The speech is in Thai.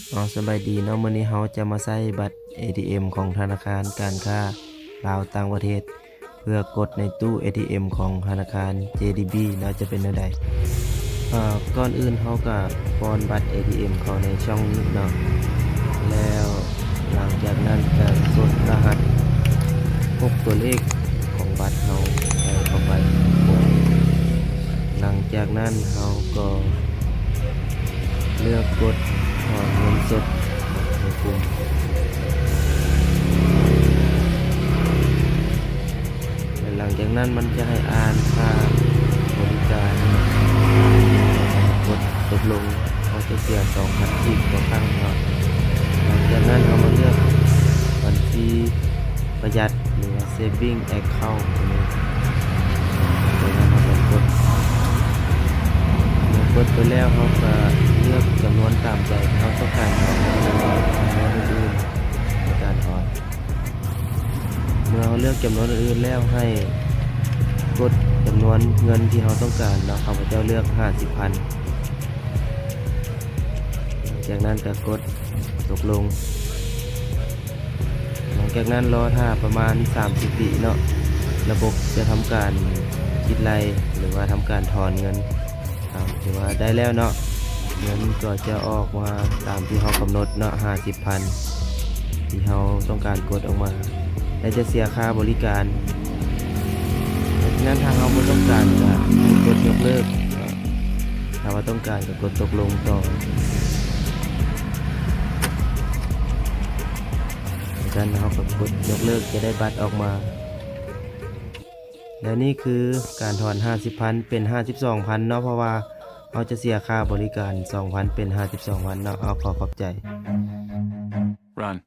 สบายดีเนาะมื้อนี้เราจะมาใช้บัตร ATM ของธนาคารการค้าลาวต่างประเทศเพื่อกดในตู้ ATM ของธนาคาร JDB เนาะจะเป็นแนวใดก่อนอื่นเราก็ป้อนบัตร ATM เข้าในช่องนี้เนาะแล้วหลังจากนั้นก็กดรหัส6ตัวเลขของบัตรเราใส่เข้าไปหลังจากนั้นเราก็เลือกกดถอนเงินสดในปุ่มและหลังจากนั้นมันจะให้อ่านค่าบริการกดตกลงเขาจะเสีย2,000กีบต่อครั้งเนาะหลังจากนั้นเรามาเลือกบัญชีประหยัดหรือว่า saving account จากนั้นเราก็กดไปแล้วเขาก็เลือกจำนวนตามใจที่เขาต้องการถอนจำนวนอื่นๆในการถอนเมื่อเขาเลือกจำนวนอื่นแล้วให้กดจำนวนเงินที่เขาต้องการเนาะข้าพเจ้าเลือก 50,000 จากนั้นก็กดตกลงหลังจากนั้นรอท่าประมาณ30 วิเนาะระบบจะทำการคิดไล่หรือว่าทำการถอนเงินถือว่าได้แล้วเนาะเงินก็จะออกมาตามที่เขากำหนดเนาะ 50,000 ที่เขาต้องการกดออกมาและจะเสียค่าบริการดังนั้นทางเขาไม่ต้องการจะกดยกเลิกถ้าว่าต้องการก็กดตกลงต่อดังนั้นเขาก็กดยกเลิกจะได้บัตรออกมาและนี่คือการถอน 50,000 เป็น 52,000 เนาะเพราะว่าเขาจะเสียค่าบริการ 2,000 เป็น 52,000 เนาะขอบใจ Run.